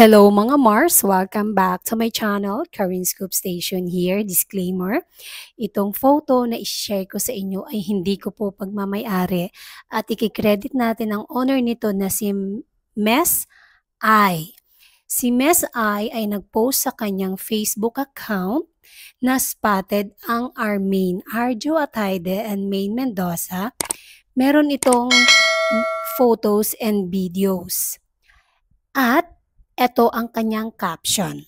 Hello mga Mars! Welcome back to my channel, Karin Scoop Station here. Disclaimer, itong photo na i-share ko sa inyo ay hindi ko po pagmamayari at ikikredit natin ang owner nito na si Mess I. Si Mess I ay nag-post sa kanyang Facebook account na spotted ang Armaine, Arjo Ataide and Maine Mendoza. Meron itong photos and videos. At ito ang kanyang caption.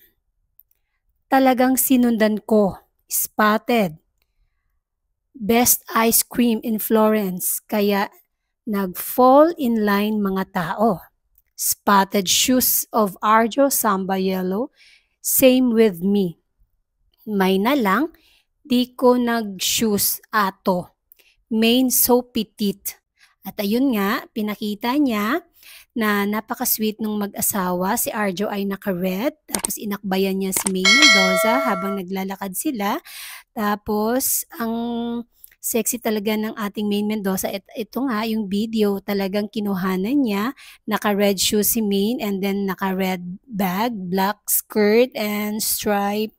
Talagang sinundan ko, spotted. Best ice cream in Florence, kaya nag-fall in line mga tao. Spotted shoes of Arjo Samba Yellow, same with me. May na lang, di ko nag-shoes ato. Main so petite. At ayun nga, pinakita niya na napaka-sweet nung mag-asawa. Si Arjo ay naka-red, tapos inakbayan niya si Maine Mendoza habang naglalakad sila. Tapos, ang sexy talaga ng ating Maine Mendoza. Ito nga, yung video talagang kinuhanan niya. Naka-red shoes si Maine and then naka-red bag, black skirt and stripe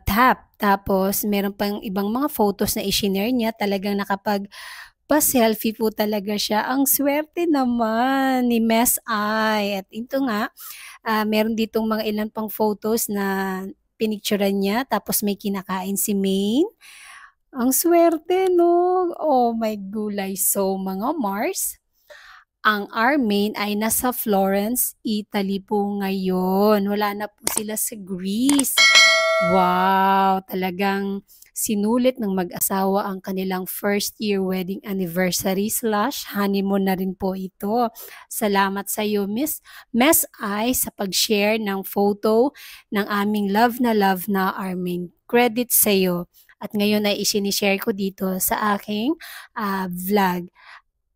top. Tapos, meron pang ibang mga photos na i-share niya. Talagang pa-selfie po talaga siya. Ang swerte naman ni Mess I. At ito nga, meron ditong mga ilan pang photos na pinicturean niya. Tapos may kinakain si Maine. Ang swerte, no? Oh my gulay. So, mga Mars, ang Armaine ay nasa Florence, Italy po ngayon. Wala na po sila sa Greece. Wow! Talagang sinulit ng mag-asawa ang kanilang first year wedding anniversary / honeymoon na rin po ito. Salamat sa iyo, Mess I, sa pag-share ng photo ng aming love na Armaine. Credit sa iyo. At ngayon ay isinishare ko dito sa aking vlog.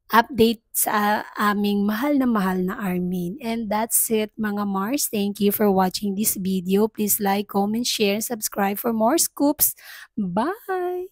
Update sa aming mahal na Armaine. And that's it mga Mars. Thank you for watching this video. Please like, comment, share, and subscribe for more scoops. Bye!